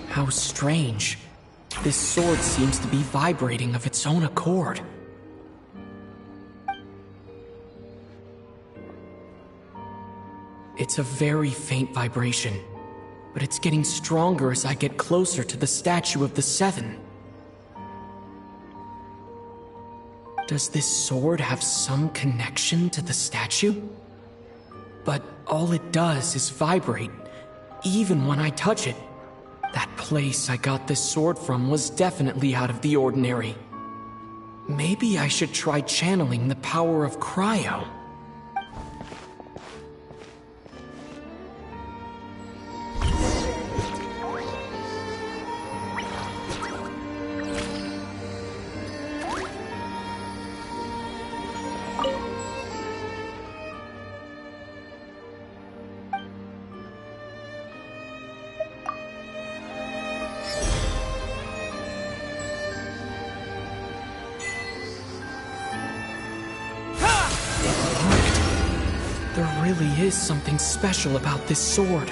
How strange. This sword seems to be vibrating of its own accord. It's a very faint vibration, but it's getting stronger as I get closer to the statue of the Seven. Does this sword have some connection to the statue? But all it does is vibrate, even when I touch it. That place I got this sword from was definitely out of the ordinary. Maybe I should try channeling the power of cryo. There really is something special about this sword.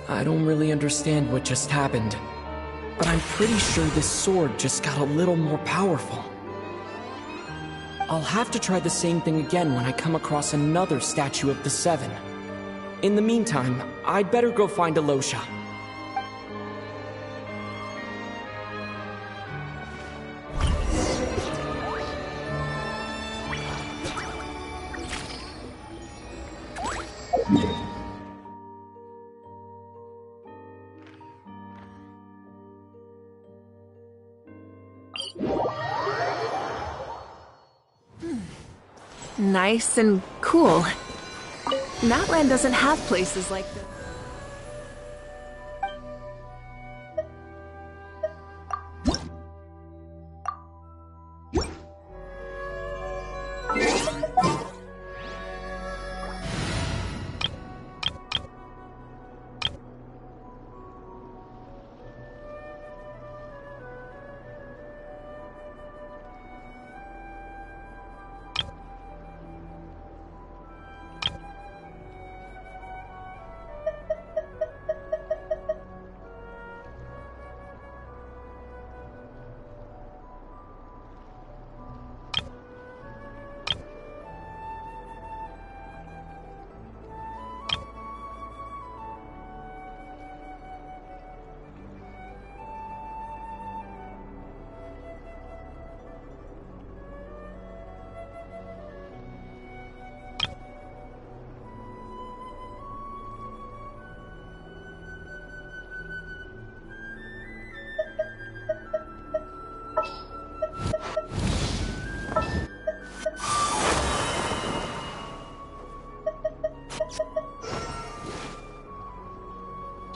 I don't really understand what just happened, but I'm pretty sure this sword just got a little more powerful. I'll have to try the same thing again when I come across another statue of the Seven. In the meantime, I'd better go find Alosha. Nice and cool. Natland doesn't have places like this.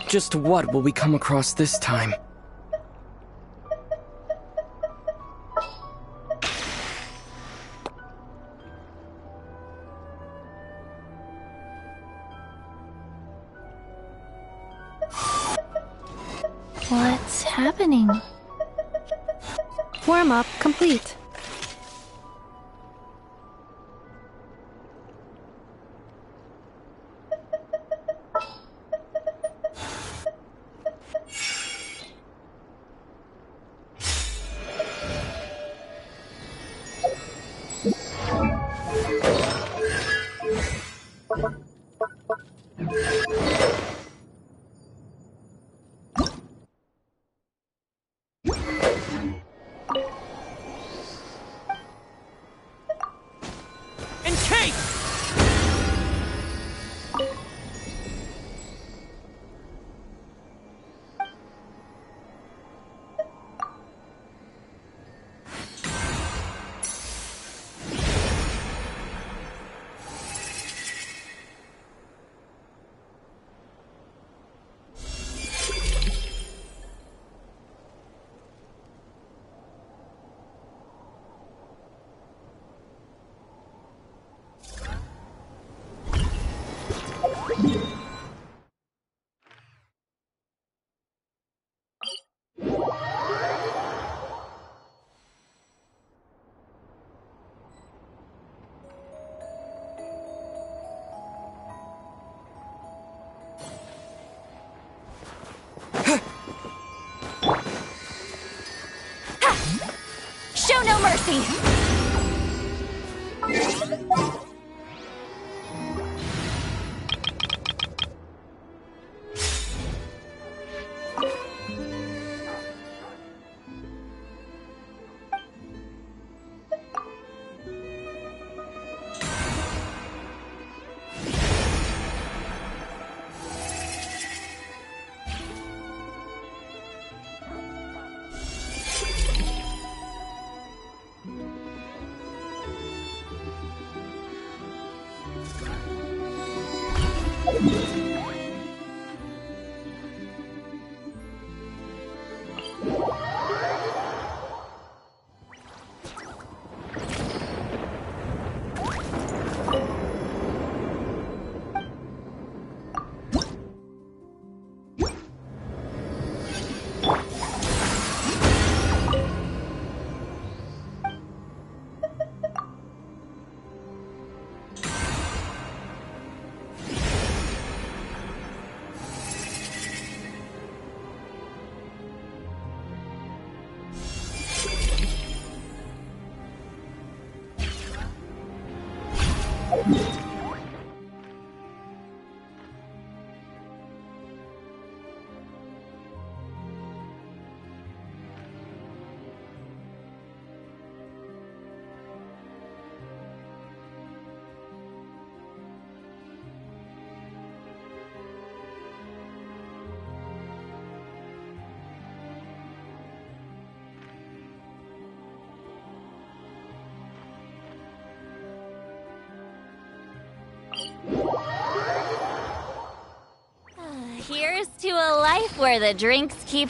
Just what will we come across this time? What's happening? Warm-up complete. Show no mercy! Here's to a life where the drinks keep...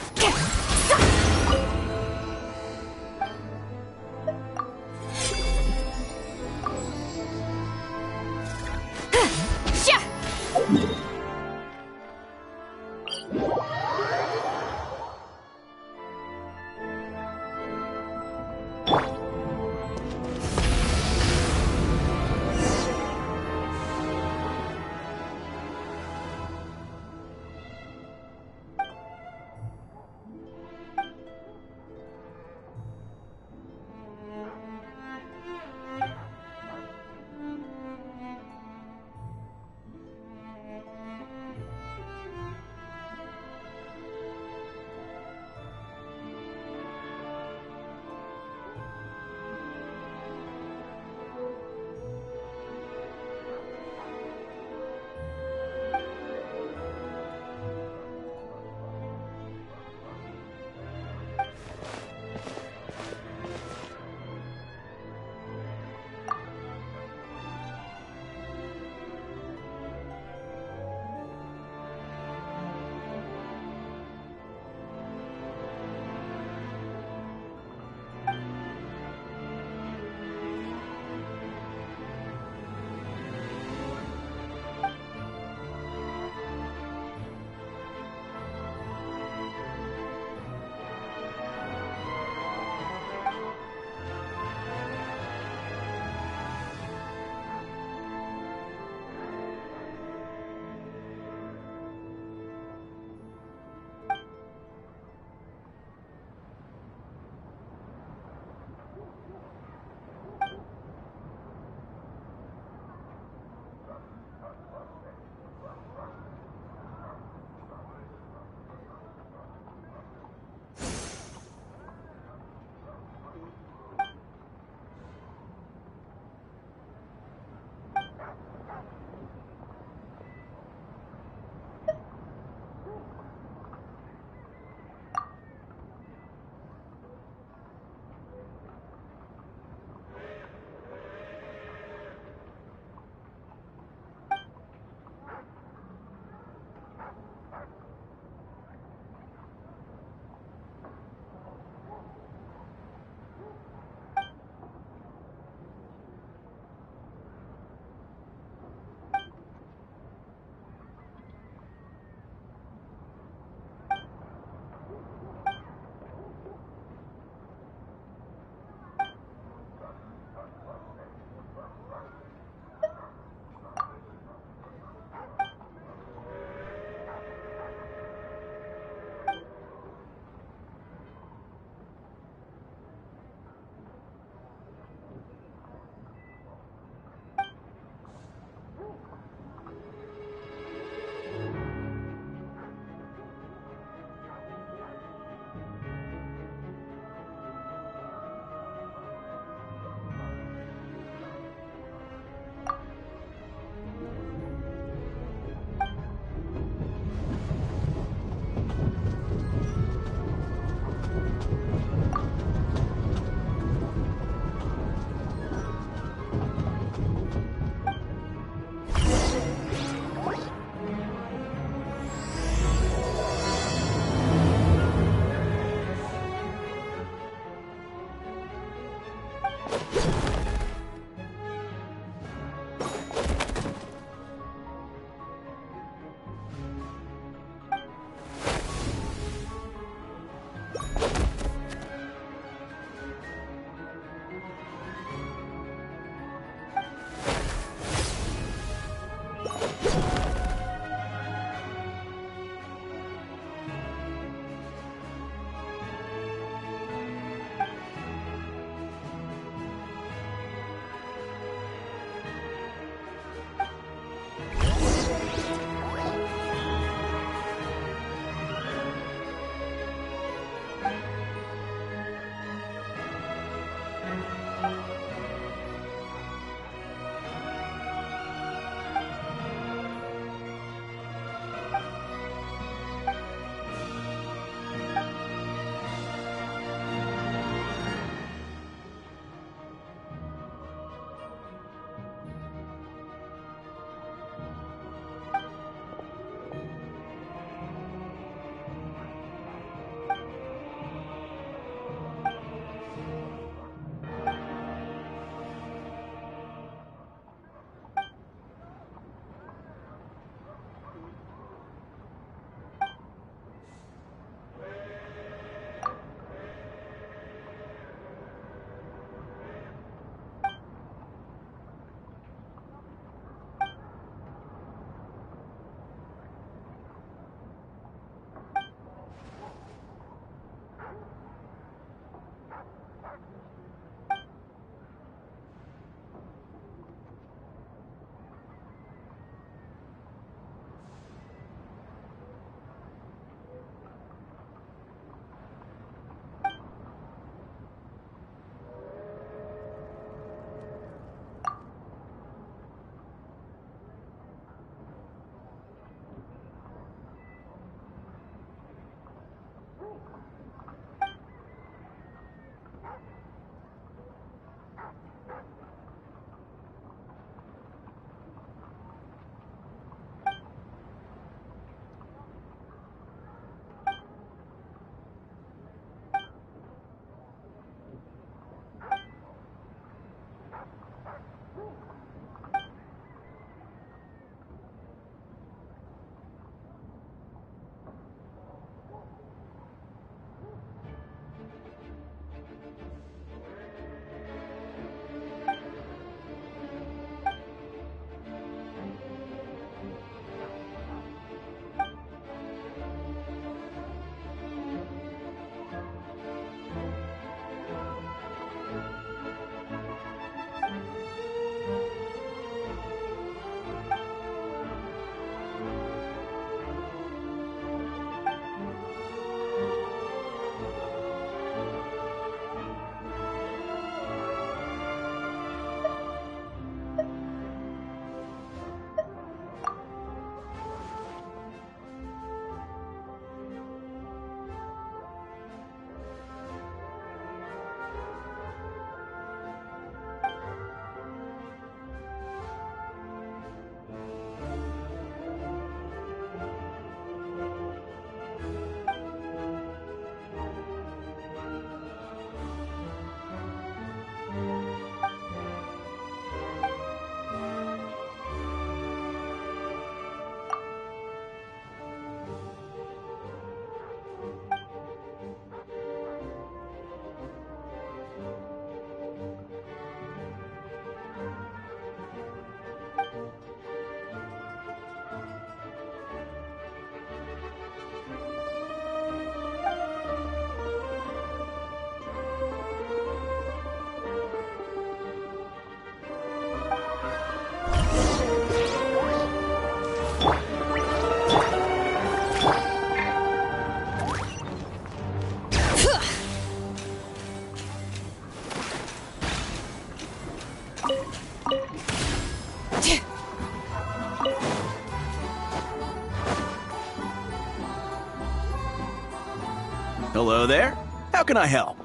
Hello there. How can I help?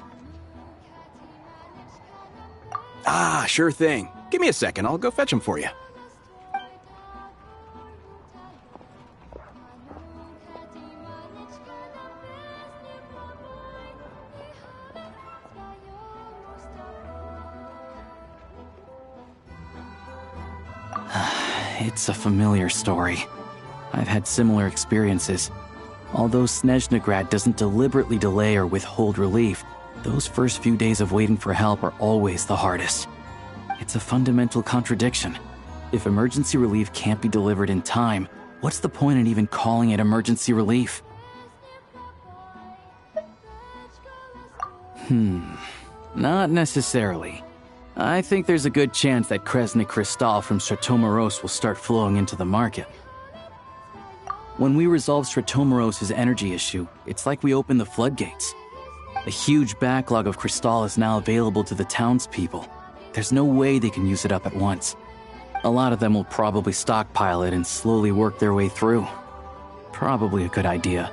Ah, sure thing. Give me a second. I'll go fetch them for you. It's a familiar story. I've had similar experiences. Although Snezhnegrad doesn't deliberately delay or withhold relief, those first few days of waiting for help are always the hardest. It's a fundamental contradiction. If emergency relief can't be delivered in time, what's the point in even calling it emergency relief? Not necessarily. I think there's a good chance that Kresny Crystal from Stratomeros will start flowing into the market. When we resolve Stratomeros' energy issue, it's like we open the floodgates. A huge backlog of crystal is now available to the townspeople. There's no way they can use it up at once. A lot of them will probably stockpile it and slowly work their way through. Probably a good idea,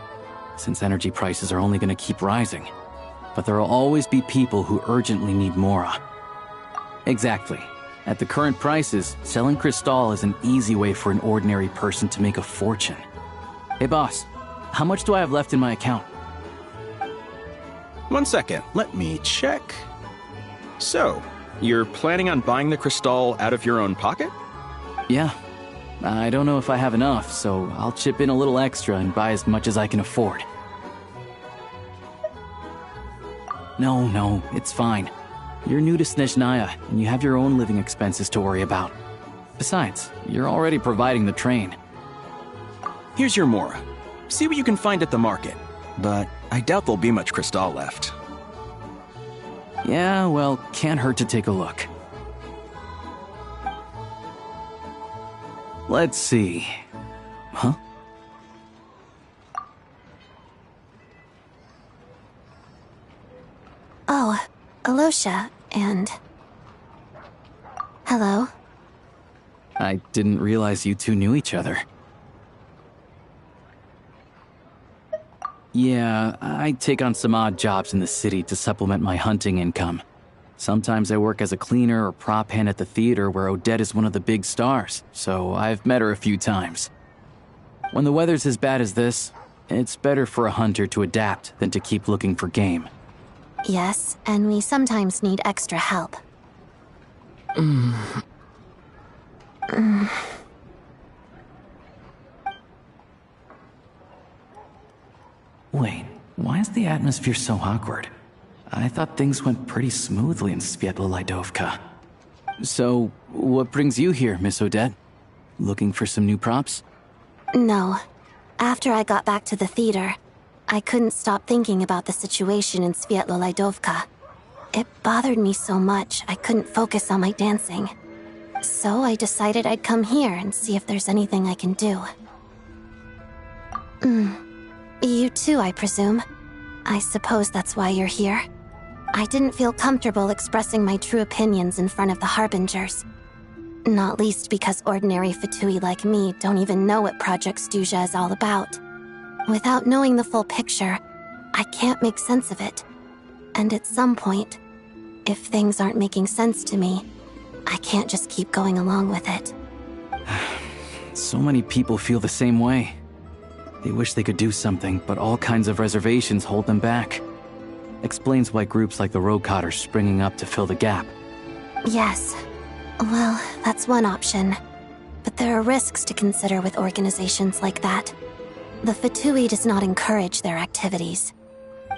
since energy prices are only going to keep rising. But there will always be people who urgently need Mora. Exactly. At the current prices, selling crystal is an easy way for an ordinary person to make a fortune. Hey boss, how much do I have left in my account? 1 second, let me check. So, you're planning on buying the crystal out of your own pocket? Yeah. I don't know if I have enough, so I'll chip in a little extra and buy as much as I can afford. No, it's fine. You're new to Snezhnaya, and you have your own living expenses to worry about. Besides, you're already providing the train. Here's your Mora. See what you can find at the market. But I doubt there'll be much crystal left. Yeah, well, can't hurt to take a look. Let's see. Huh? Oh, Alosha, and... Hello? I didn't realize you two knew each other. Yeah, I take on some odd jobs in the city to supplement my hunting income. Sometimes I work as a cleaner or prop hand at the theater where Odette is one of the big stars, so I've met her a few times. When the weather's as bad as this, it's better for a hunter to adapt than to keep looking for game. Yes, and we sometimes need extra help. Wait, why is the atmosphere so awkward? I thought things went pretty smoothly in Sviatlo-Lydovka. So, what brings you here, Miss Odette? Looking for some new props? No. After I got back to the theater, I couldn't stop thinking about the situation in Sviatlo-Lydovka. It bothered me so much I couldn't focus on my dancing. So I decided I'd come here and see if there's anything I can do. You too, I presume. I suppose that's why you're here. I didn't feel comfortable expressing my true opinions in front of the Harbingers. Not least because ordinary Fatui like me don't even know what Project Stuja is all about. Without knowing the full picture, I can't make sense of it. And at some point, if things aren't making sense to me, I can't just keep going along with it. So many people feel the same way. They wish they could do something, but all kinds of reservations hold them back. Explains why groups like the Rokot are springing up to fill the gap. Yes. Well, that's one option. But there are risks to consider with organizations like that. The Fatui does not encourage their activities.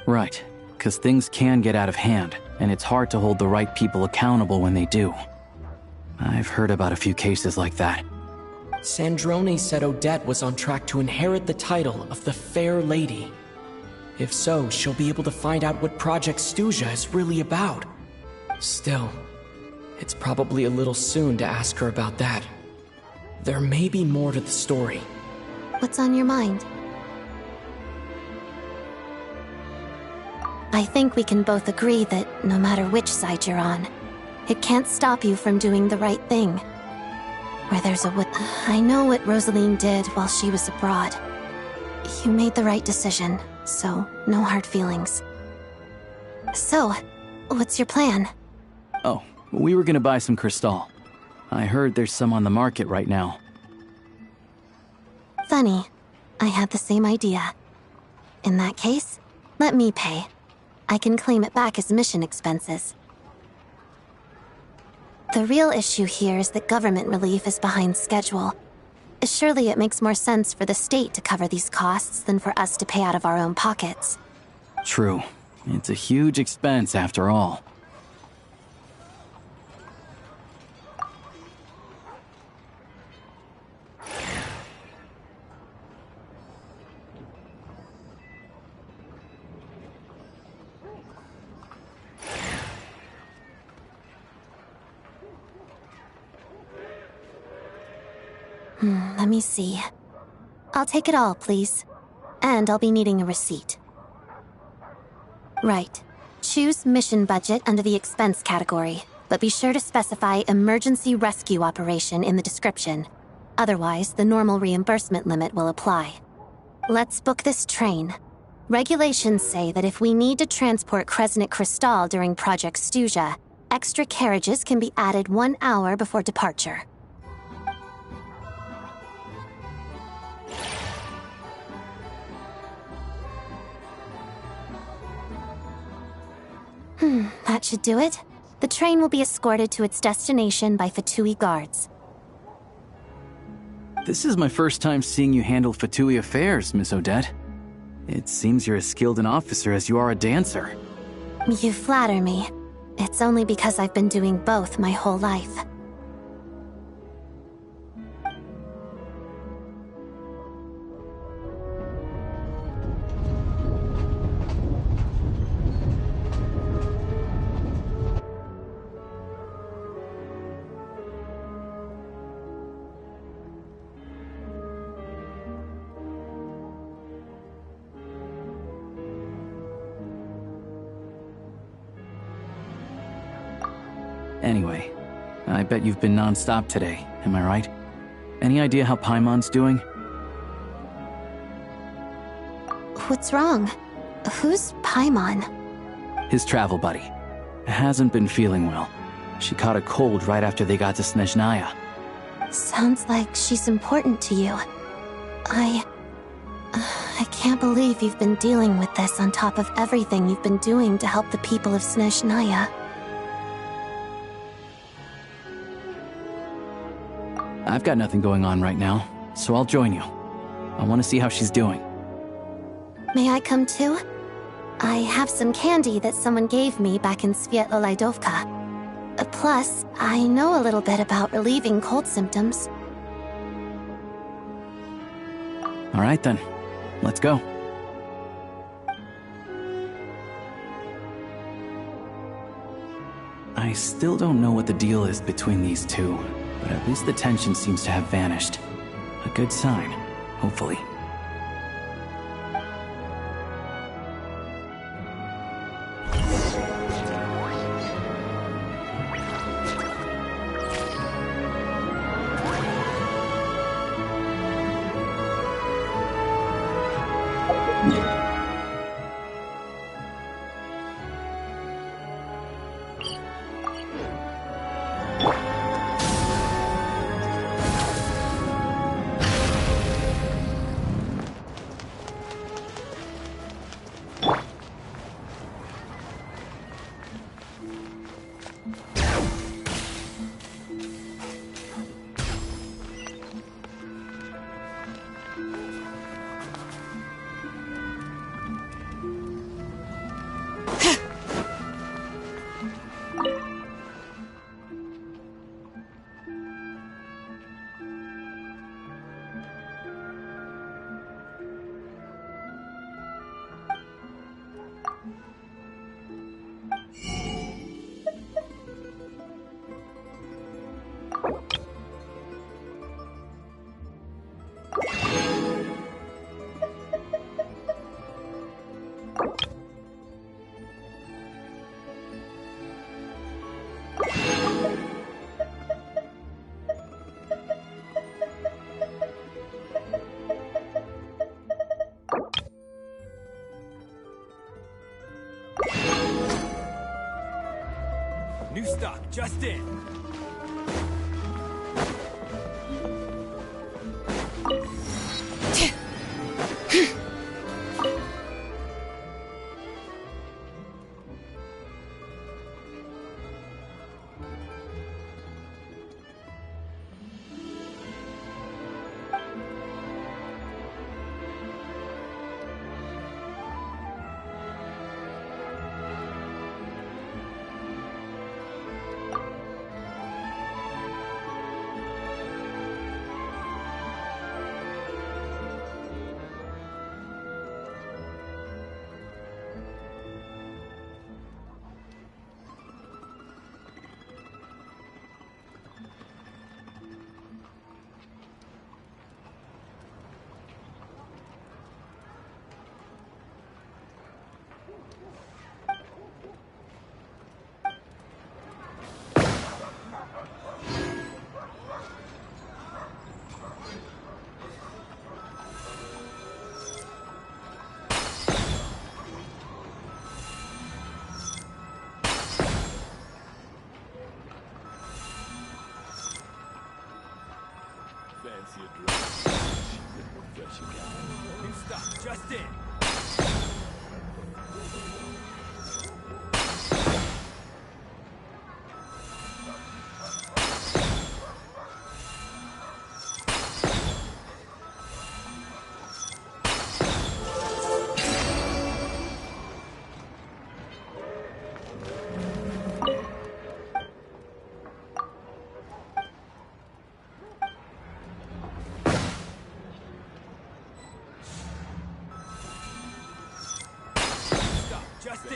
Right, because things can get out of hand, and it's hard to hold the right people accountable when they do. I've heard about a few cases like that. Sandrone said Odette was on track to inherit the title of the Fair Lady. If so, she'll be able to find out what Project Stuja is really about. Still, it's probably a little soon to ask her about that. There may be more to the story. What's on your mind? I think we can both agree that no matter which side you're on, it can't stop you from doing the right thing. Where there's a wood... I know what Rosaline did while she was abroad. You made the right decision, so no hard feelings. So, what's your plan? Oh, we were gonna buy some crystal. I heard there's some on the market right now. Funny. I had the same idea. In that case, let me pay. I can claim it back as mission expenses. The real issue here is that government relief is behind schedule. Surely it makes more sense for the state to cover these costs than for us to pay out of our own pockets. True. It's a huge expense after all. Let me see. I'll take it all, please. And I'll be needing a receipt. Right. Choose mission budget under the expense category, but be sure to specify emergency rescue operation in the description. Otherwise, the normal reimbursement limit will apply. Let's book this train. Regulations say that if we need to transport Kresnik Crystal during Project Stuja, extra carriages can be added 1 hour before departure. That should do it. The train will be escorted to its destination by Fatui guards. This is my first time seeing you handle Fatui affairs, Miss Odette. It seems you're as skilled an officer as you are a dancer. You flatter me. It's only because I've been doing both my whole life. Anyway, I bet you've been non-stop today, am I right? Any idea how Paimon's doing? What's wrong? Who's Paimon? His travel buddy. Hasn't been feeling well. She caught a cold right after they got to Snezhnaya. Sounds like she's important to you. I can't believe you've been dealing with this on top of everything you've been doing to help the people of Snezhnaya. I've got nothing going on right now, so I'll join you. I want to see how she's doing. May I come too? I have some candy that someone gave me back in Svietlolaidovka. Plus, I know a little bit about relieving cold symptoms. All right then, let's go. I still don't know what the deal is between these two, but at least the tension seems to have vanished. A good sign, hopefully. New stock, just in. New stock just in. Just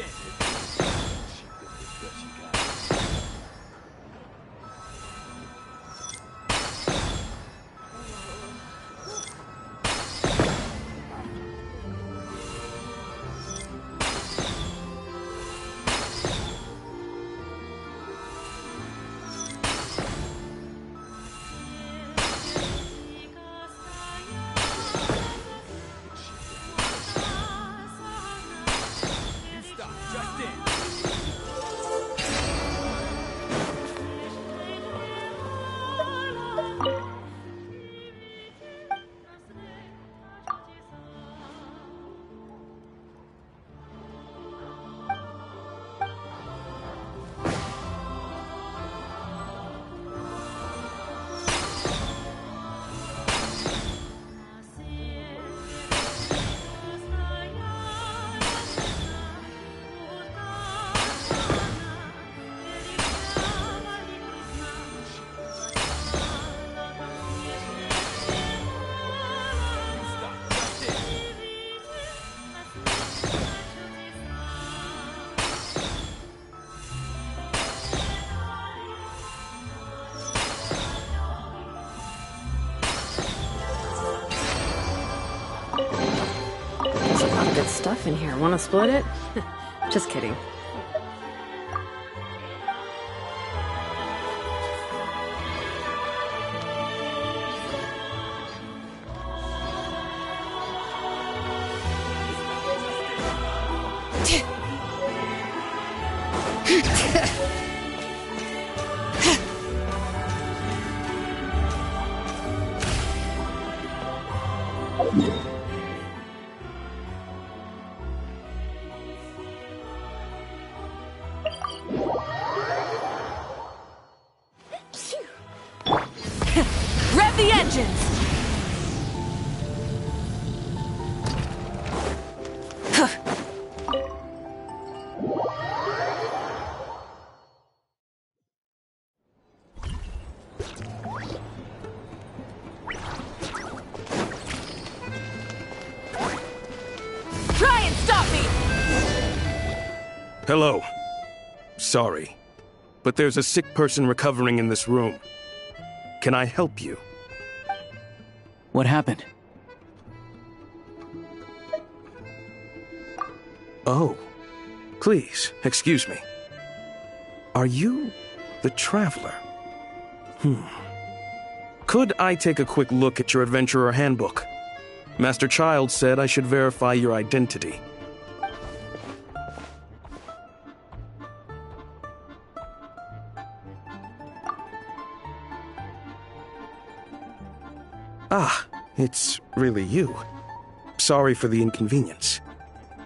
in. There's a lot of good stuff in here. Wanna split it? Just kidding. Rev the engines! Try and stop me! Hello. Sorry, but there's a sick person recovering in this room. Can I help you? What happened? Oh, please, excuse me. Are you the Traveler? Could I take a quick look at your Adventurer Handbook? Master Child said I should verify your identity. Ah, it's really you. Sorry for the inconvenience.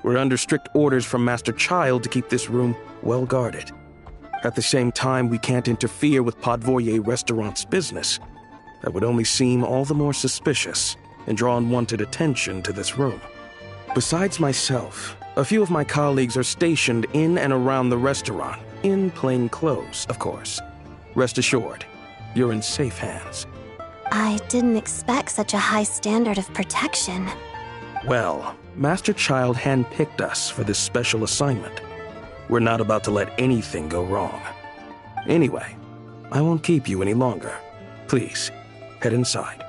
We're under strict orders from Master Child to keep this room well guarded. At the same time, we can't interfere with Podvoye Restaurant's business. That would only seem all the more suspicious and draw unwanted attention to this room. Besides myself, a few of my colleagues are stationed in and around the restaurant, in plain clothes, of course. Rest assured, you're in safe hands. I didn't expect such a high standard of protection. Well, Master Child handpicked us for this special assignment. We're not about to let anything go wrong. Anyway, I won't keep you any longer. Please, head inside.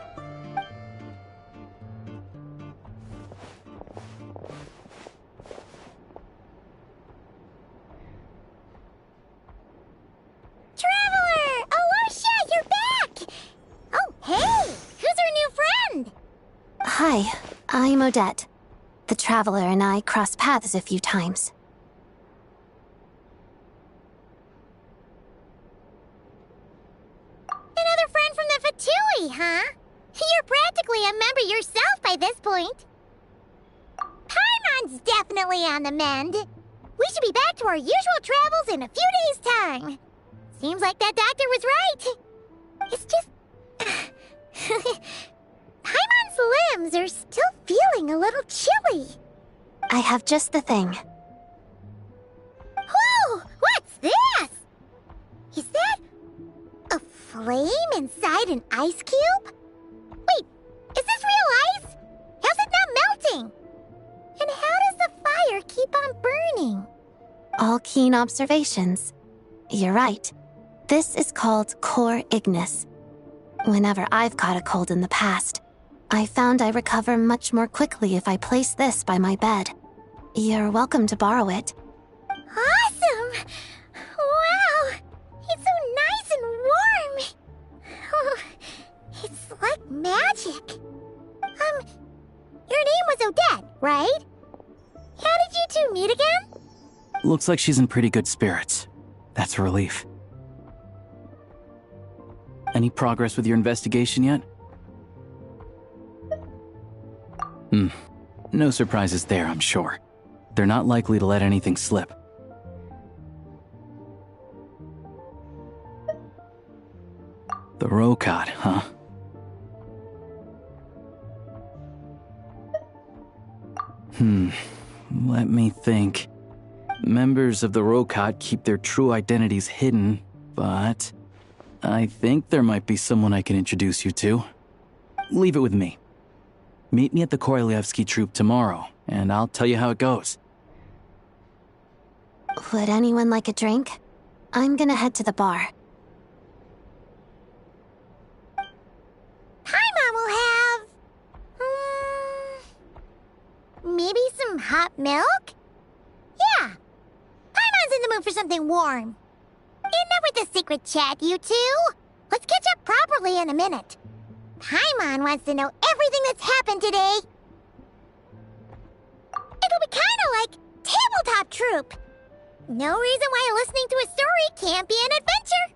Traveler! Alicia, you're back! Oh, hey! Who's our new friend? Hi, I'm Odette. The Traveler and I crossed paths a few times. Another friend from the Fatui, huh? practically a member yourself by this point. Paimon's definitely on the mend. We should be back to our usual travels in a few days' time. Seems like that doctor was right. It's just... Paimon's limbs are still feeling a little chilly. I have just the thing. Whoa! What's this? Is that a flame inside an ice cube? Wait, is this real ice? How's it not melting? And how does the fire keep on burning? All keen observations. You're right. This is called core ignis. Whenever I've caught a cold in the past, I found I recover much more quickly if I place this by my bed. You're welcome to borrow it. Awesome! Wow! It's so nice and warm! Oh, it's like magic. Your name was Odette, right? How did you two meet again? Looks like she's in pretty good spirits. That's a relief. Any progress with your investigation yet? No surprises there, I'm sure. They're not likely to let anything slip. The Rokot, huh? Let me think. Members of the Rokot keep their true identities hidden, but I think there might be someone I can introduce you to. Leave it with me. Meet me at the Korolyevsky Troop tomorrow, and I'll tell you how it goes. Would anyone like a drink? I'm gonna head to the bar. Paimon will have... maybe some hot milk? Yeah. Paimon's in the mood for something warm. Enough with the secret chat, you two. Let's catch up properly in a minute. Paimon wants to know everything that's happened today. It'll be kinda like Tabletop Troop. No reason why listening to a story can't be an adventure.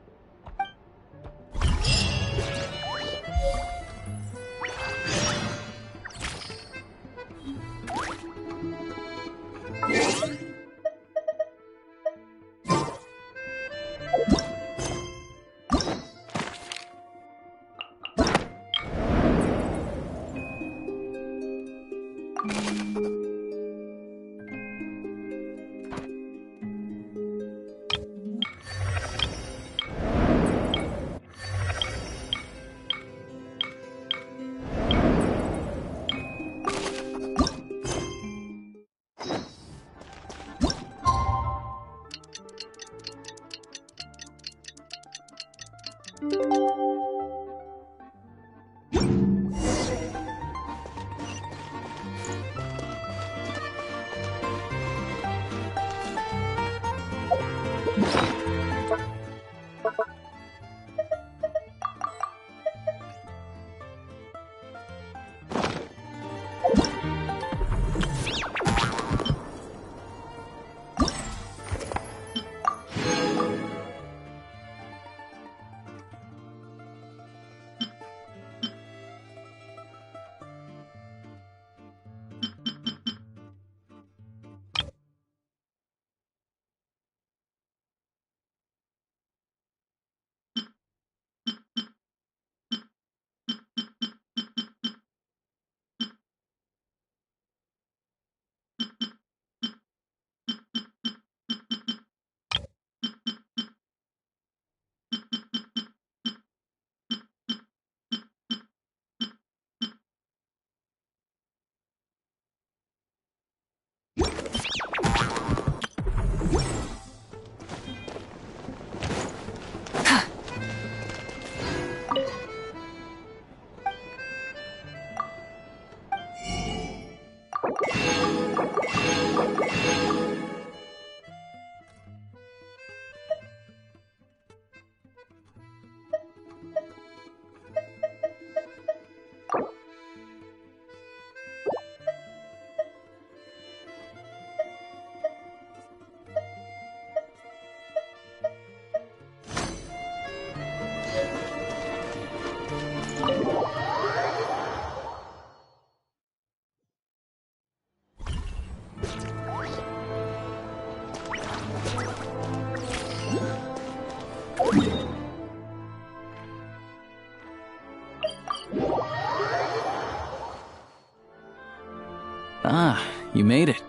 Ah, you made it.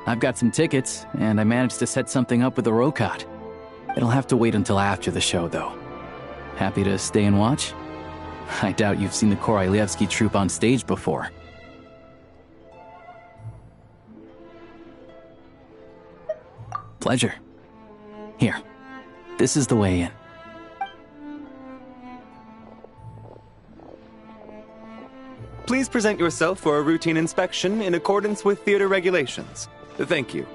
I've got some tickets, and I managed to set something up with the Rokot. It'll have to wait until after the show, though. Happy to stay and watch? I doubt you've seen the Korolyevsky troupe on stage before. Pleasure. Here, this is the way in. Please present yourself for a routine inspection in accordance with theater regulations. Thank you.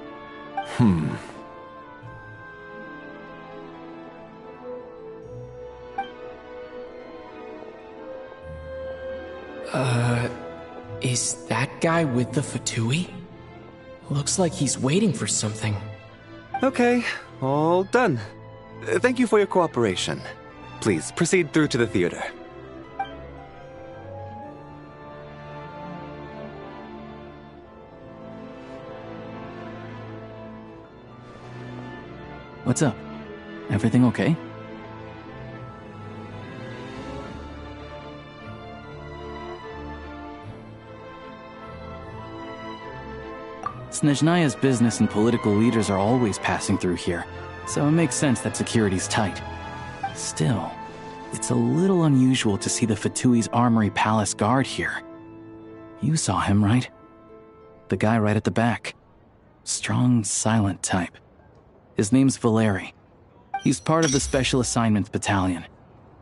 Is that guy with the Fatui? Looks like he's waiting for something. Okay, all done. Thank you for your cooperation. Please proceed through to the theater. What's up? Everything okay? Snezhnaya's business and political leaders are always passing through here, so it makes sense that security's tight. Still, it's a little unusual to see the Fatui's Armory Palace guard here. You saw him, right? The guy right at the back. Strong, silent type. His name's Valeri. He's part of the Special Assignments Battalion,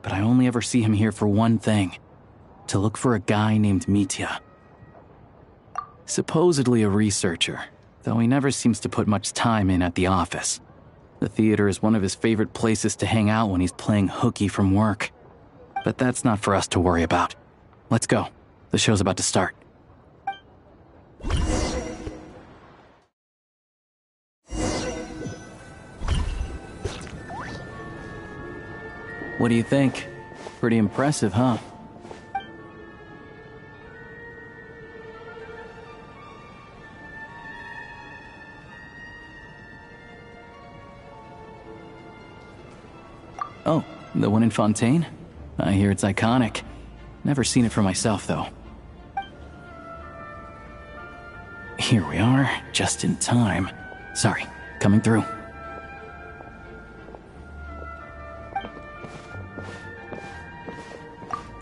but I only ever see him here for one thing: to look for a guy named Mitya. Supposedly a researcher, though he never seems to put much time in at the office. The theater is one of his favorite places to hang out when he's playing hooky from work. But that's not for us to worry about. Let's go. The show's about to start. What do you think? Pretty impressive, huh? Oh, the one in Fontaine? I hear it's iconic. Never seen it for myself, though. Here we are, just in time. Sorry, coming through.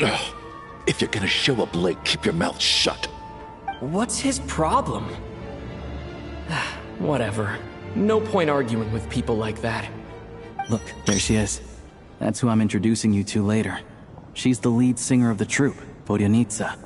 Ugh. If you're gonna show up late, keep your mouth shut. What's his problem? Whatever. No point arguing with people like that. Look, there she is. That's who I'm introducing you to later. She's the lead singer of the troupe, Vodyanitsa.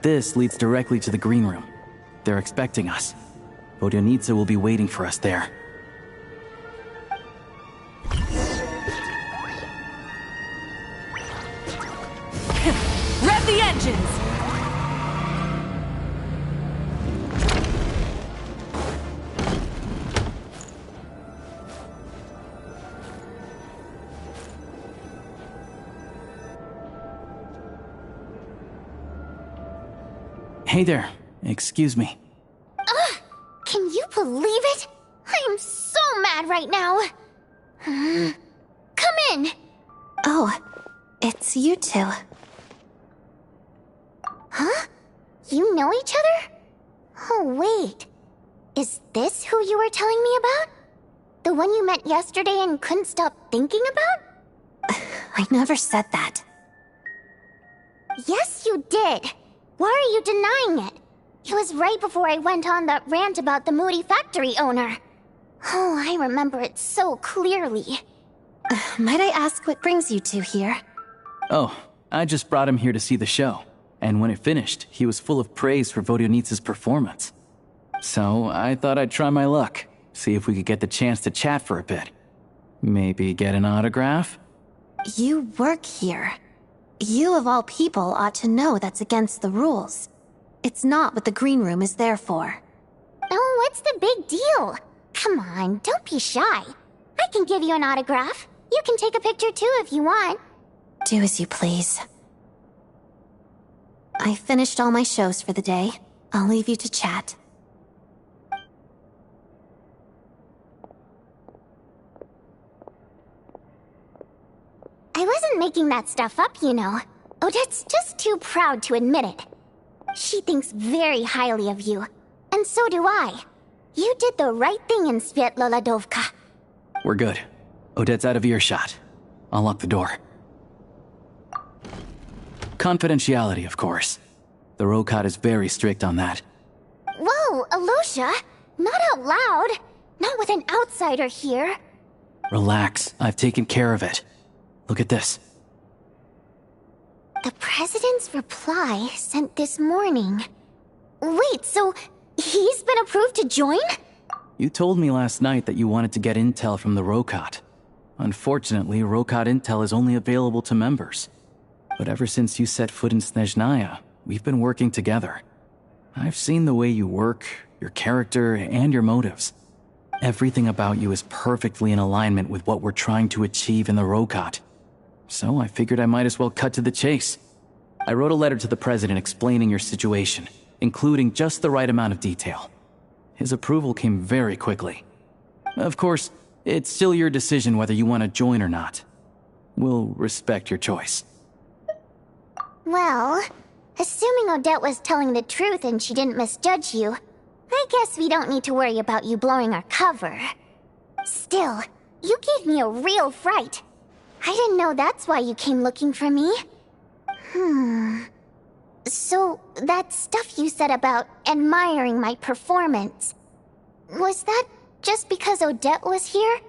This leads directly to the green room. They're expecting us. Vodyanitsa will be waiting for us there. Rev the engines! Hey there. Excuse me. Can you believe it? I am so mad right now. It's you two. Huh? You know each other? Oh, wait. Is this who you were telling me about? The one you met yesterday and couldn't stop thinking about? I never said that. Yes, you did. Why are you denying it? It was right before I went on that rant about the moody factory owner. Oh, I remember it so clearly. Might I ask what brings you two here? Oh, I just brought him here to see the show. And when it finished, he was full of praise for Vodonitz's performance. So I thought I'd try my luck, see if we could get the chance to chat for a bit. Maybe get an autograph? You work here. You of all people ought to know that's against the rules. It's not what the green room is there for. Oh, what's the big deal? Come on, don't be shy. I can give you an autograph. You can take a picture too if you want. Do as you please. I finished all my shows for the day. I'll leave you to chat. I wasn't making that stuff up, you know. Odette's just too proud to admit it. She thinks very highly of you, and so do I. You did the right thing in Svietloladovka. We're good. Odette's out of earshot. I'll lock the door. Confidentiality, of course. The Rokat is very strict on that. Whoa, Alosha! Not out loud! Not with an outsider here! Relax, I've taken care of it. Look at this. The President's reply sent this morning. Wait, so he's been approved to join? You told me last night that you wanted to get intel from the Rokat. Unfortunately, Rokat intel is only available to members. But ever since you set foot in Snezhnaya, we've been working together. I've seen the way you work, your character, and your motives. Everything about you is perfectly in alignment with what we're trying to achieve in the Rokat. So I figured I might as well cut to the chase. I wrote a letter to the President explaining your situation, including just the right amount of detail. His approval came very quickly. Of course, it's still your decision whether you want to join or not. We'll respect your choice. Well, assuming Odette was telling the truth and she didn't misjudge you, I guess we don't need to worry about you blowing our cover. Still, you gave me a real fright. I didn't know that's why you came looking for me. So, that stuff you said about admiring my performance, was that just because Odette was here?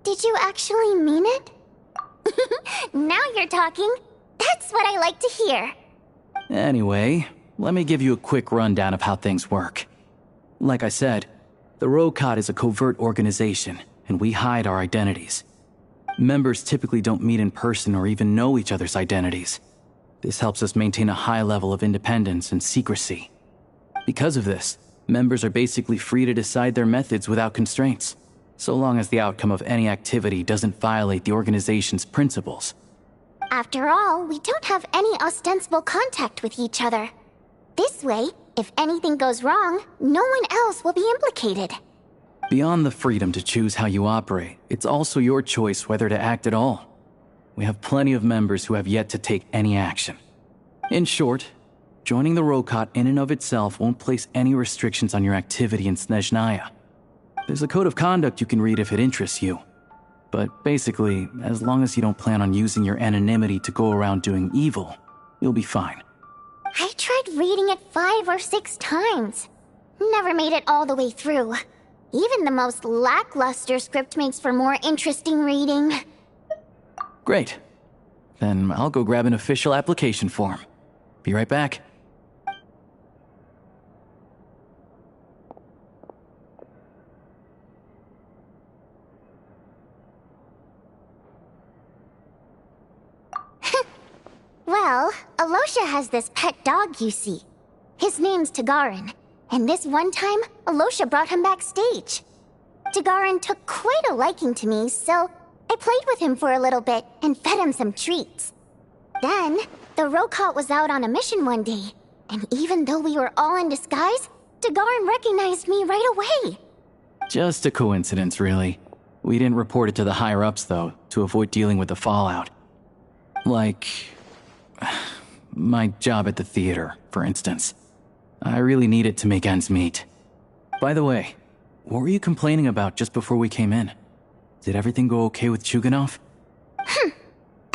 Did you actually mean it? Now you're talking. That's what I like to hear. Anyway, let me give you a quick rundown of how things work. Like I said, the Rokat is a covert organization, and we hide our identities. Members typically don't meet in person or even know each other's identities. This helps us maintain a high level of independence and secrecy. Because of this, members are basically free to decide their methods without constraints, so long as the outcome of any activity doesn't violate the organization's principles. After all, we don't have any ostensible contact with each other. This way, if anything goes wrong, no one else will be implicated. Beyond the freedom to choose how you operate, it's also your choice whether to act at all. We have plenty of members who have yet to take any action. In short, joining the Rokat in and of itself won't place any restrictions on your activity in Snezhnaya. There's a code of conduct you can read if it interests you. But basically, as long as you don't plan on using your anonymity to go around doing evil, you'll be fine. I tried reading it 5 or 6 times. Never made it all the way through. Even the most lackluster script makes for more interesting reading. Great. Then I'll go grab an official application form. Be right back. Well, Alosha has this pet dog, you see. His name's Tagarin, and this one time, Alosha brought him backstage. Tagarin took quite a liking to me, so I played with him for a little bit and fed him some treats. Then, the Rokat was out on a mission one day, and even though we were all in disguise, Tagarin recognized me right away. Just a coincidence, really. We didn't report it to the higher-ups, though, to avoid dealing with the fallout. Like, my job at the theater, for instance. I really need it to make ends meet. By the way, what were you complaining about just before we came in? Did everything go okay with Chuganov?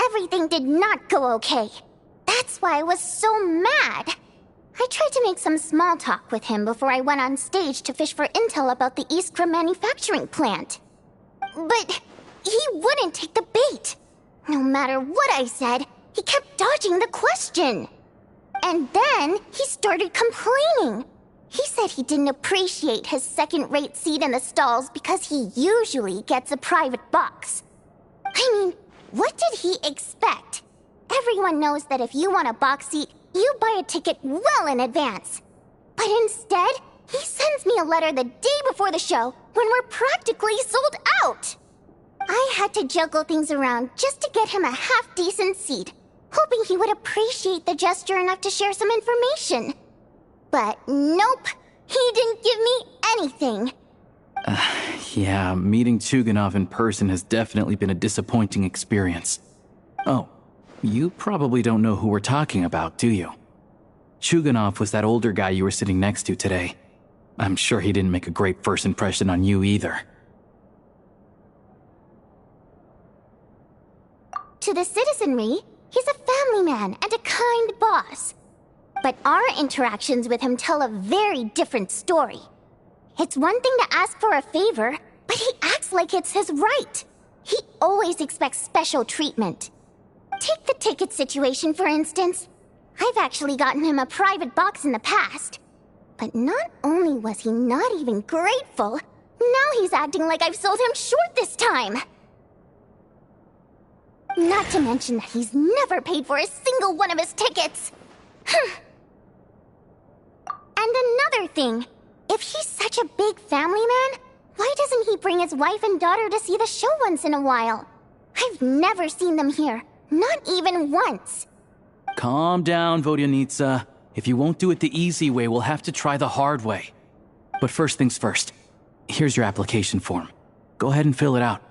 Everything did not go okay. That's why I was so mad. I tried to make some small talk with him before I went on stage to fish for intel about the Iskra manufacturing plant. But he wouldn't take the bait. No matter what I said, he kept dodging the question. And then he started complaining. He said he didn't appreciate his second-rate seat in the stalls because he usually gets a private box. I mean, what did he expect? Everyone knows that if you want a box seat, you buy a ticket well in advance. But instead, he sends me a letter the day before the show when we're practically sold out. I had to juggle things around just to get him a half-decent seat, hoping he would appreciate the gesture enough to share some information. But nope, he didn't give me anything. Yeah, meeting Chuganov in person has definitely been a disappointing experience. Oh, you probably don't know who we're talking about, do you? Chuganov was that older guy you were sitting next to today. I'm sure he didn't make a great first impression on you either. To the citizenry, he's a family man and a kind boss. But our interactions with him tell a very different story. It's one thing to ask for a favor, but he acts like it's his right. He always expects special treatment. Take the ticket situation, for instance. I've actually gotten him a private box in the past. But not only was he not even grateful, now he's acting like I've sold him short this time. Not to mention that he's never paid for a single one of his tickets. And another thing, if he's such a big family man, why doesn't he bring his wife and daughter to see the show once in a while? I've never seen them here, not even once. Calm down, Vodyanitsa. If you won't do it the easy way, we'll have to try the hard way. But first things first, here's your application form. Go ahead and fill it out.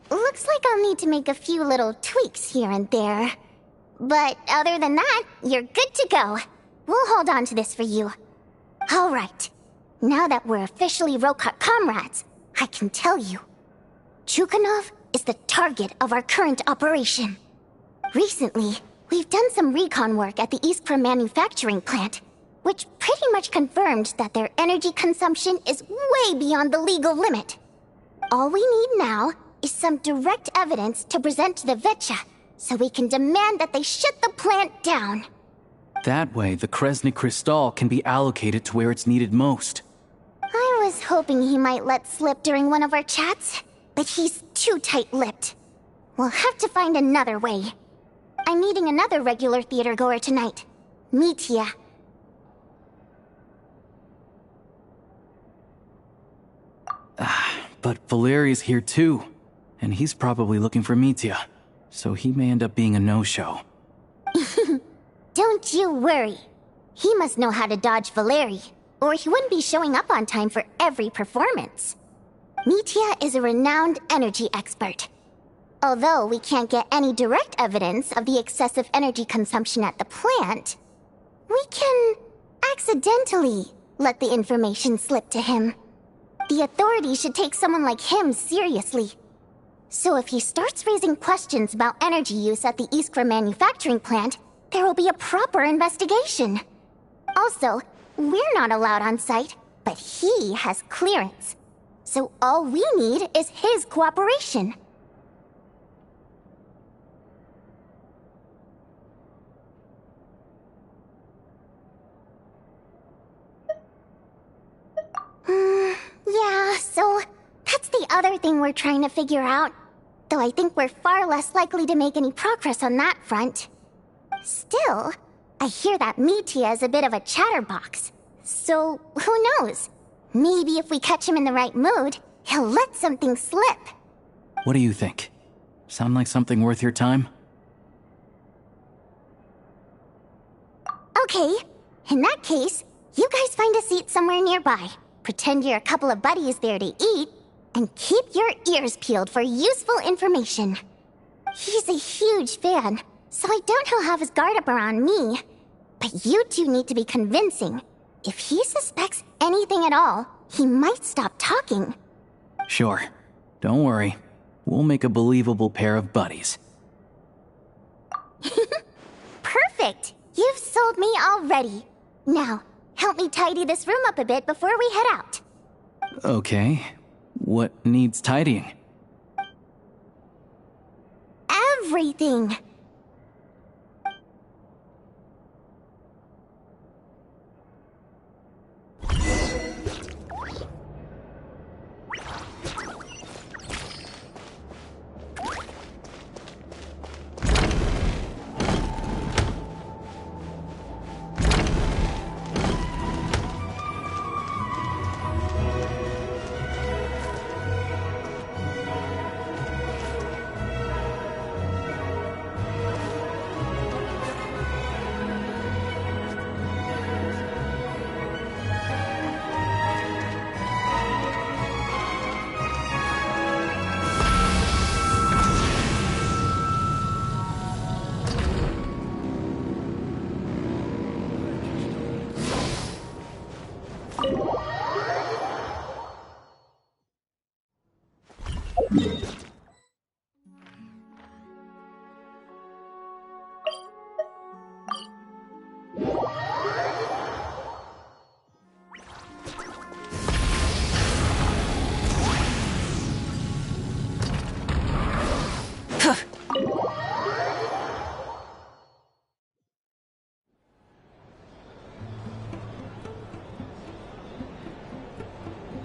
Looks like I'll need to make a few little tweaks here and there. But other than that, you're good to go. We'll hold on to this for you. Alright. Now that we're officially Rokot comrades, I can tell you. Chuganov is the target of our current operation. Recently, we've done some recon work at the Iskra manufacturing plant, which pretty much confirmed that their energy consumption is way beyond the legal limit. All we need now is some direct evidence to present to the Vetcha, so we can demand that they shut the plant down. That way, the Kresny Crystal can be allocated to where it's needed most. I was hoping he might let slip during one of our chats, but he's too tight-lipped. We'll have to find another way. I'm meeting another regular theater-goer tonight, Mitya. But Valeri's here too, and he's probably looking for Mitya, so he may end up being a no-show. Don't you worry. He must know how to dodge Valeri, or he wouldn't be showing up on time for every performance. Mitia is a renowned energy expert. Although we can't get any direct evidence of the excessive energy consumption at the plant, we can accidentally let the information slip to him. The authorities should take someone like him seriously. So if he starts raising questions about energy use at the Iskra manufacturing plant, there will be a proper investigation. Also, we're not allowed on site, but he has clearance. So all we need is his cooperation. Yeah, so that's the other thing we're trying to figure out. Though I think we're far less likely to make any progress on that front. Still, I hear that Mitia is a bit of a chatterbox. So, who knows? Maybe if we catch him in the right mood, he'll let something slip. What do you think? Sound like something worth your time? Okay, in that case, you guys find a seat somewhere nearby. Pretend you're a couple of buddies there to eat, and keep your ears peeled for useful information. He's a huge fan, so I doubt he'll have his guard up around me. But you two need to be convincing. If he suspects anything at all, he might stop talking. Sure. Don't worry. We'll make a believable pair of buddies. Perfect! You've sold me already. Now, help me tidy this room up a bit before we head out. Okay. What needs tidying? Everything!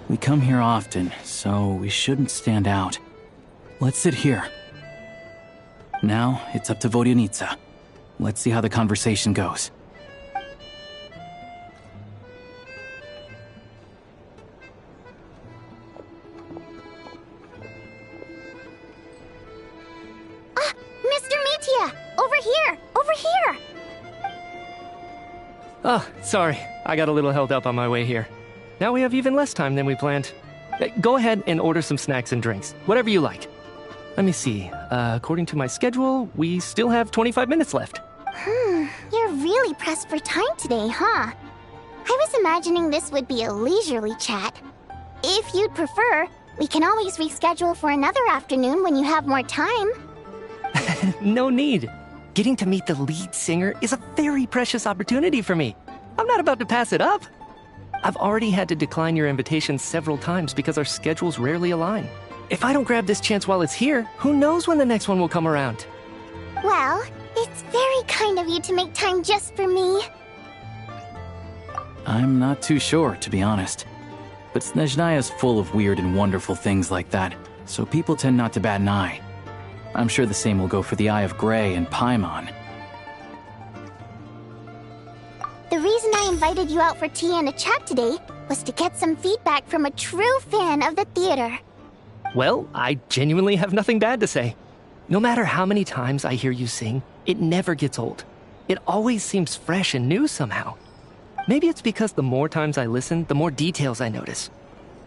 We come here often, so we shouldn't stand out. Let's sit here. Now, it's up to Vodyanica. Let's see how the conversation goes. Mr. Mitia! Over here! Over here! Oh, sorry. I got a little held up on my way here. Now we have even less time than we planned. Go ahead and order some snacks and drinks. Whatever you like. Let me see. According to my schedule, we still have 25 minutes left. You're really pressed for time today, huh? I was imagining this would be a leisurely chat. If you'd prefer, we can always reschedule for another afternoon when you have more time. No need. Getting to meet the lead singer is a very precious opportunity for me. I'm not about to pass it up. I've already had to decline your invitation several times because our schedules rarely align. If I don't grab this chance while it's here, who knows when the next one will come around? Well, it's very kind of you to make time just for me. I'm not too sure, to be honest. But Snezhnaya's full of weird and wonderful things like that, so people tend not to bat an eye. I'm sure the same will go for the Eye of Grey and Paimon. The reason I invited you out for tea and a chat today was to get some feedback from a true fan of the theater. Well, I genuinely have nothing bad to say. No matter how many times I hear you sing, it never gets old. It always seems fresh and new somehow. Maybe it's because the more times I listen, the more details I notice.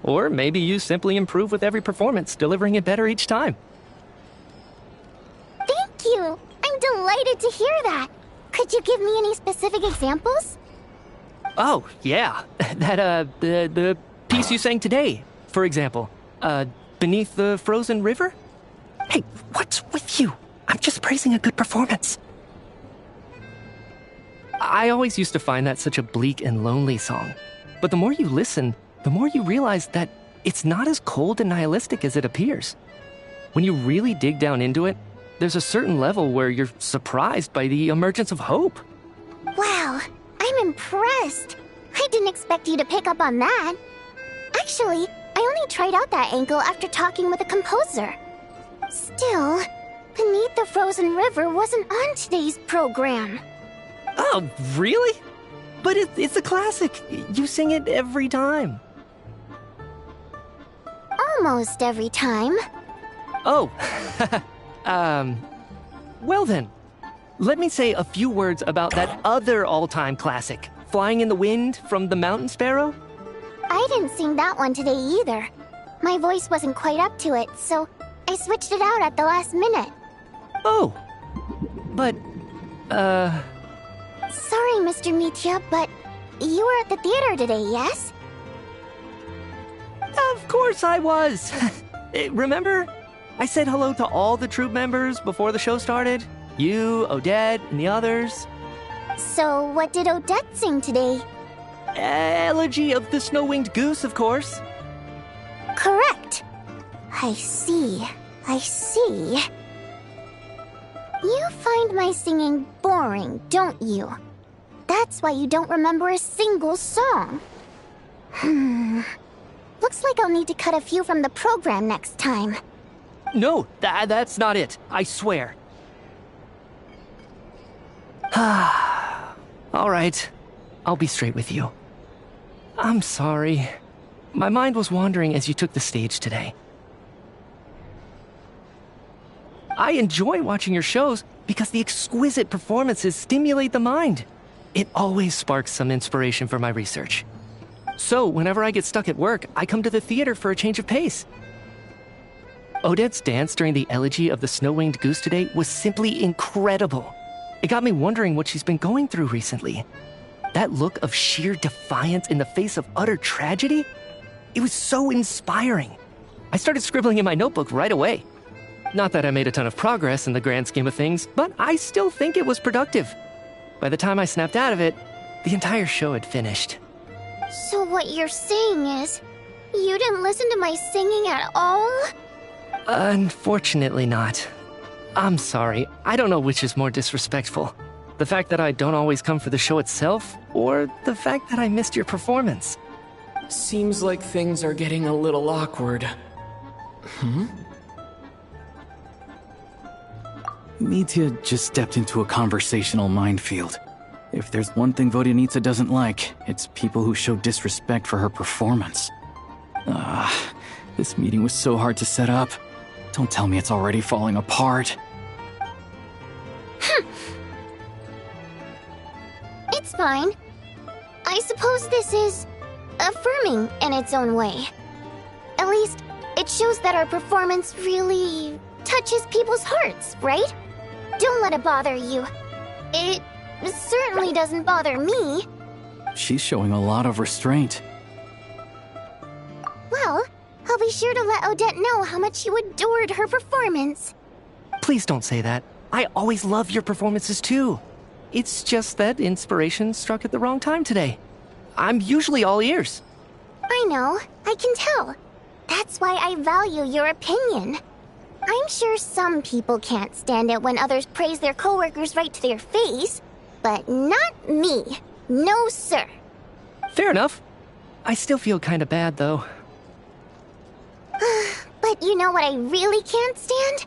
Or maybe you simply improve with every performance, delivering it better each time. Thank you! I'm delighted to hear that! Could you give me any specific examples? Oh, yeah. The piece you sang today, for example. Beneath the Frozen River? Hey, what's with you? I'm just praising a good performance. I always used to find that such a bleak and lonely song. But the more you listen, the more you realize that it's not as cold and nihilistic as it appears. When you really dig down into it, there's a certain level where you're surprised by the emergence of hope. Wow, I'm impressed. I didn't expect you to pick up on that. Actually, I only tried out that angle after talking with a composer. Still, Beneath the Frozen River wasn't on today's program. Oh, really? But it's a classic. You sing it every time. Almost every time. Oh, well then. Let me say a few words about that other all-time classic, Flying in the Wind from the Mountain Sparrow. I didn't sing that one today either. My voice wasn't quite up to it, so I switched it out at the last minute. Oh, but, Sorry, Mr. Mitya, but you were at the theater today, yes? Of course I was. Remember? I said hello to all the troupe members before the show started. You, Odette, and the others. So what did Odette sing today? Elegy of the Snow-Winged Goose, of course. Correct. I see. You find my singing boring, don't you? That's why you don't remember a single song. Looks like I'll need to cut a few from the program next time. No, that's not it. I swear. All right. I'll be straight with you. I'm sorry. My mind was wandering as you took the stage today. I enjoy watching your shows because the exquisite performances stimulate the mind. It always sparks some inspiration for my research. So, whenever I get stuck at work, I come to the theater for a change of pace. Odette's dance during the Elegy of the Snow-Winged Goose today was simply incredible. It got me wondering what she's been going through recently. That look of sheer defiance in the face of utter tragedy? It was so inspiring. I started scribbling in my notebook right away. Not that I made a ton of progress in the grand scheme of things, but I still think it was productive. By the time I snapped out of it, the entire show had finished. So what you're saying is, you didn't listen to my singing at all? Unfortunately not. I'm sorry, I don't know which is more disrespectful. The fact that I don't always come for the show itself, or the fact that I missed your performance. Seems like things are getting a little awkward. Mitya just stepped into a conversational minefield. If there's one thing Vodyanitsa doesn't like, it's people who show disrespect for her performance. This meeting was so hard to set up. Don't tell me it's already falling apart. It's fine. I suppose this is affirming in its own way. At least, it shows that our performance really touches people's hearts, right? Don't let it bother you. It certainly doesn't bother me. She's showing a lot of restraint. Well, I'll be sure to let Odette know how much you adored her performance. Please don't say that. I always love your performances too. It's just that inspiration struck at the wrong time today. I'm usually all ears. I know, I can tell. That's why I value your opinion. I'm sure some people can't stand it when others praise their coworkers right to their face, but not me. No, sir. Fair enough. I still feel kinda bad, though. But you know what I really can't stand?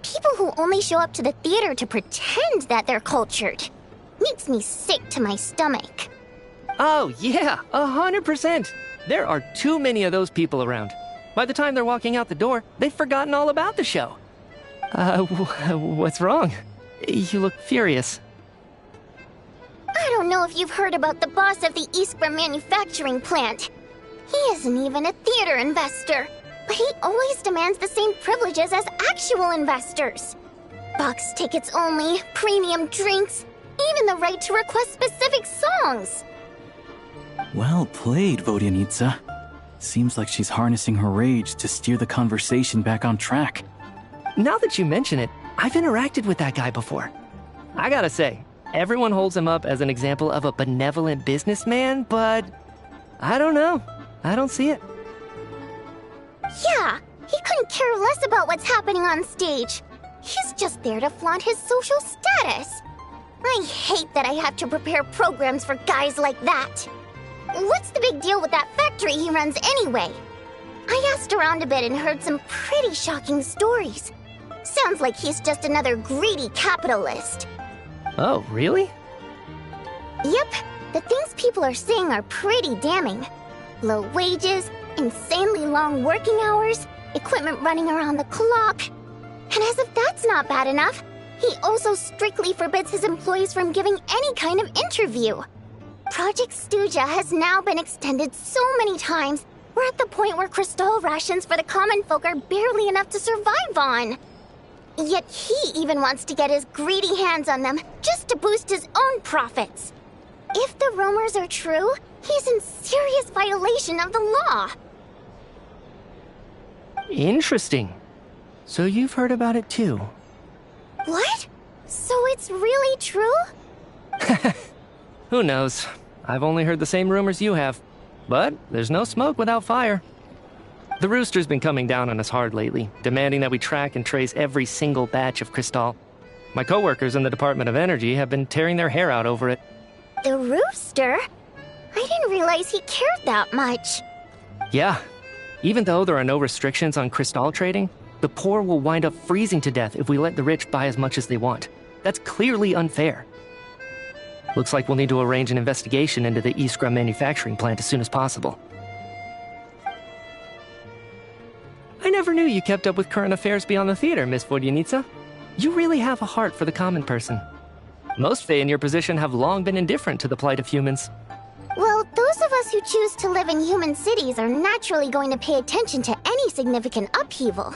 People who only show up to the theater to pretend that they're cultured. Makes me sick to my stomach. Oh, yeah, 100%. There are too many of those people around. By the time they're walking out the door, they've forgotten all about the show. What's wrong? You look furious. I don't know if you've heard about the boss of the Iskra manufacturing plant. He isn't even a theater investor, but he always demands the same privileges as actual investors. Box tickets only, premium drinks, even the right to request specific songs. Well played, Vodyanitsa. Seems like she's harnessing her rage to steer the conversation back on track. Now that you mention it, I've interacted with that guy before. I gotta say, everyone holds him up as an example of a benevolent businessman, but I don't know. I don't see it. Yeah, he couldn't care less about what's happening on stage. He's just there to flaunt his social status. I hate that I have to prepare programs for guys like that. What's the big deal with that factory he runs anyway? I asked around a bit and heard some pretty shocking stories. Sounds like he's just another greedy capitalist. Oh, really? Yep, the things people are saying are pretty damning. Low wages, insanely long working hours, equipment running around the clock. And as if that's not bad enough, he also strictly forbids his employees from giving any kind of interview. Project Stuja has now been extended so many times, we're at the point where crystal rations for the common folk are barely enough to survive on. Yet he even wants to get his greedy hands on them just to boost his own profits. If the rumors are true, he's in serious violation of the law. Interesting. So you've heard about it too? What? So it's really true? Who knows? I've only heard the same rumors you have. But there's no smoke without fire. The Rooster's been coming down on us hard lately, demanding that we track and trace every single batch of Crystal. My coworkers in the Department of Energy have been tearing their hair out over it. The Rooster? I didn't realize he cared that much. Yeah. Even though there are no restrictions on Crystal trading, the poor will wind up freezing to death if we let the rich buy as much as they want. That's clearly unfair. Looks like we'll need to arrange an investigation into the Iskra manufacturing plant as soon as possible. I never knew you kept up with current affairs beyond the theater, Miss Vodyanitsa. You really have a heart for the common person. Most Fae in your position have long been indifferent to the plight of humans. Well, those of us who choose to live in human cities are naturally going to pay attention to any significant upheaval.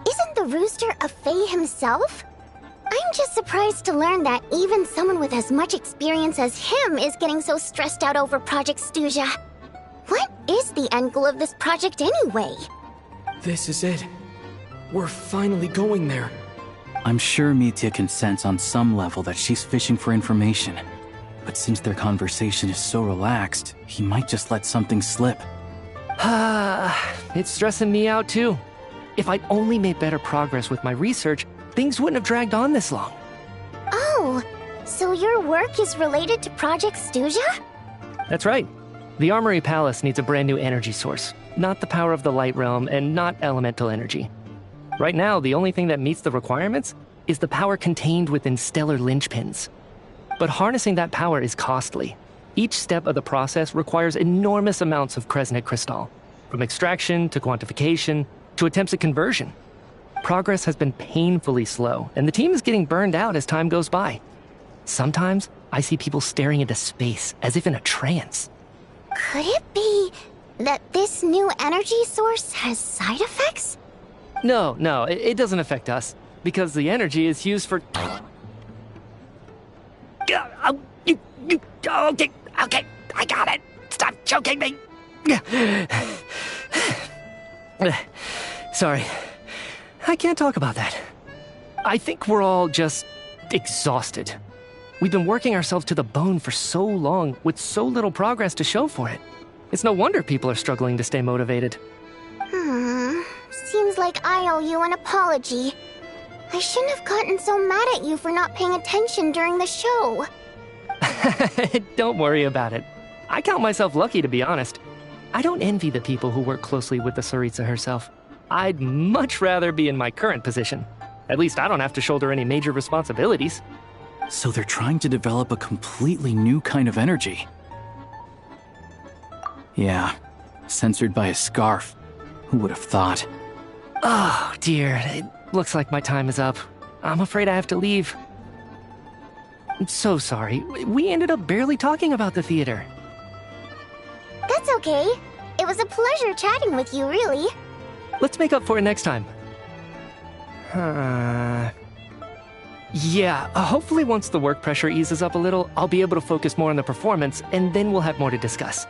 Isn't the Rooster a Fae himself? I'm just surprised to learn that even someone with as much experience as him is getting so stressed out over Project Stuja. What is the end goal of this project anyway? This is it. We're finally going there. I'm sure Mitya can sense on some level that she's fishing for information. But since their conversation is so relaxed, he might just let something slip. It's stressing me out too. If I'd only made better progress with my research, things wouldn't have dragged on this long. Oh, so your work is related to Project Stuja? That's right. The Armory Palace needs a brand new energy source. Not the power of the Light Realm and not elemental energy. Right now, the only thing that meets the requirements is the power contained within stellar linchpins. But harnessing that power is costly. Each step of the process requires enormous amounts of Kresnet crystal, from extraction to quantification to attempts at conversion. Progress has been painfully slow, and the team is getting burned out as time goes by. Sometimes, I see people staring into space as if in a trance. Could it be that this new energy source has side effects? No, it doesn't affect us, because the energy is used for... Okay, I got it. Stop choking me. Sorry, I can't talk about that. I think we're all just exhausted. We've been working ourselves to the bone for so long with so little progress to show for it. It's no wonder people are struggling to stay motivated. Seems like I owe you an apology. I shouldn't have gotten so mad at you for not paying attention during the show. Don't worry about it. I count myself lucky, to be honest. I don't envy the people who work closely with the Tsaritsa herself. I'd much rather be in my current position. At least I don't have to shoulder any major responsibilities. So they're trying to develop a completely new kind of energy. Yeah, censored by a scarf. Who would have thought? Oh, dear. It looks like my time is up. I'm afraid I have to leave. I'm so sorry. We ended up barely talking about the theater. That's okay. It was a pleasure chatting with you, really. Let's make up for it next time. Yeah, hopefully once the work pressure eases up a little, I'll be able to focus more on the performance, and then we'll have more to discuss.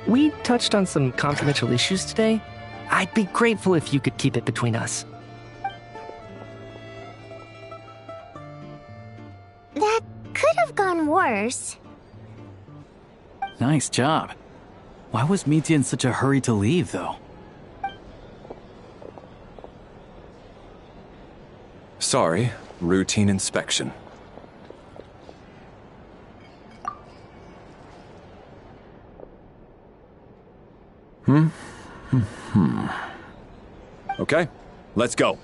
We touched on some confidential issues today. I'd be grateful if you could keep it between us. That could have gone worse. Nice job. Why was Mitya in such a hurry to leave, though? Sorry, routine inspection. Okay, let's go.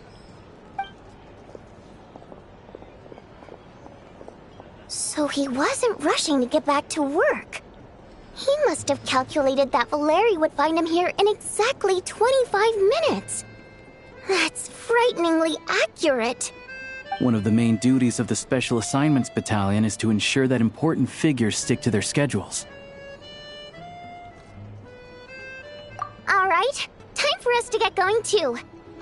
So he wasn't rushing to get back to work. He must have calculated that Valeri would find him here in exactly 25 minutes. That's frighteningly accurate. One of the main duties of the Special Assignments Battalion is to ensure that important figures stick to their schedules. All right, time for us to get going too.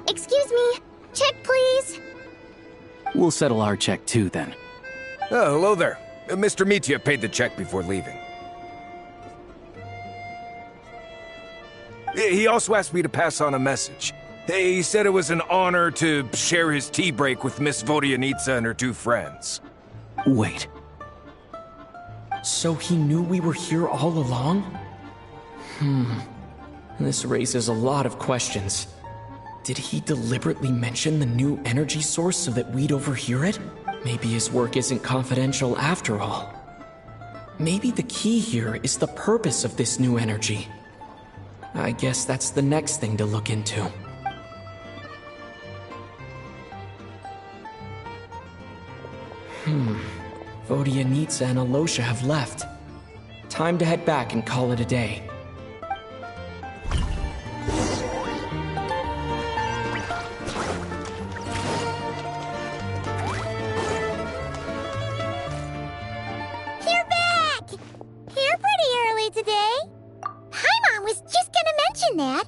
Excuse me, check please. We'll settle our check too, then. Oh, hello there. Mr. Mitya paid the check before leaving. He also asked me to pass on a message. He said it was an honor to share his tea break with Miss Vodyanitsa and her two friends. Wait. So he knew we were here all along? This raises a lot of questions. Did he deliberately mention the new energy source so that we'd overhear it? Maybe his work isn't confidential after all. Maybe the key here is the purpose of this new energy. I guess that's the next thing to look into. Vodyanitsa and Alosha have left. Time to head back and call it a day. You're back! Here pretty early today. Paimon was just gonna mention that.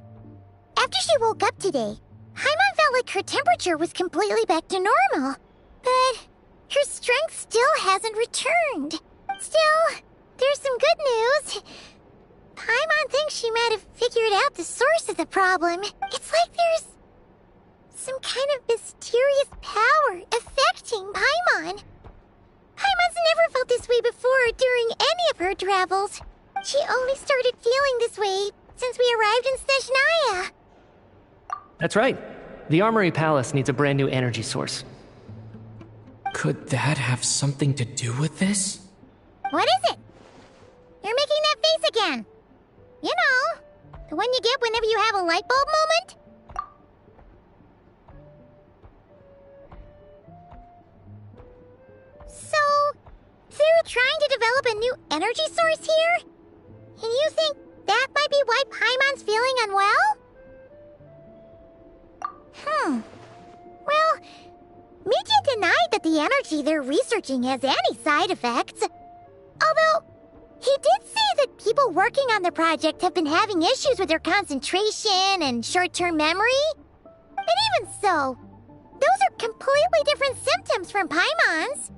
After she woke up today, Paimon felt like her temperature was completely back to normal. But her strength still hasn't returned. Still, there's some good news. Paimon thinks she might have figured out the source of the problem. It's like there's some kind of mysterious power affecting Paimon. Paimon's never felt this way before during any of her travels. She only started feeling this way since we arrived in Snezhnaya. That's right. The Armory Palace needs a brand new energy source. Could that have something to do with this? What is it? You're making that face again. You know, the one you get whenever you have a light bulb moment? So, they're trying to develop a new energy source here? And you think that might be why Paimon's feeling unwell? Well, Mitya denied that the energy they're researching has any side effects. Although, he did say that people working on the project have been having issues with their concentration and short-term memory. And even so, those are completely different symptoms from Paimon's.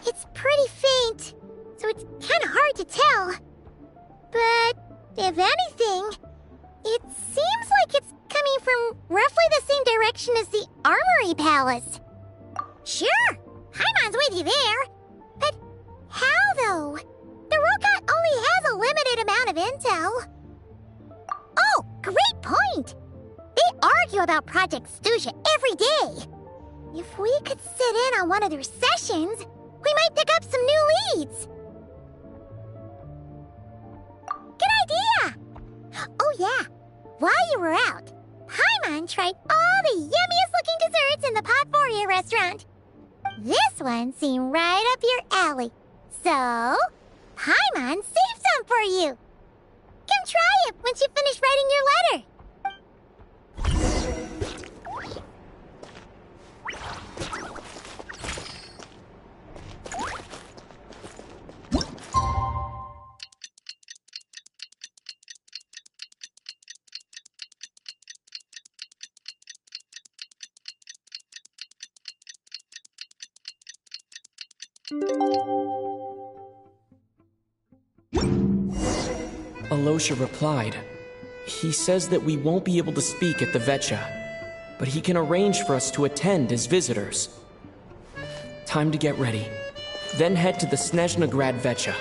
It's pretty faint, so it's kind of hard to tell. But, if anything, it seems like it's coming from roughly the same direction as the Armory Palace. Sure, Paimon's with you there. But how, though? The robot only has a limited amount of intel. Oh, great point! They argue about Project Stusha every day. If we could sit in on one of their sessions, we might pick up some new leads. Good idea! Oh yeah, while you were out, Paimon tried all the yummiest looking desserts in the Potforia restaurant. This one seemed right up your alley. So, Paimon saved some for you. Come try it once you finish writing your letter. Milosha replied. He says that we won't be able to speak at the Vetcha, but he can arrange for us to attend as visitors. Time to get ready. Then head to the Snezhnegrad Vetcha.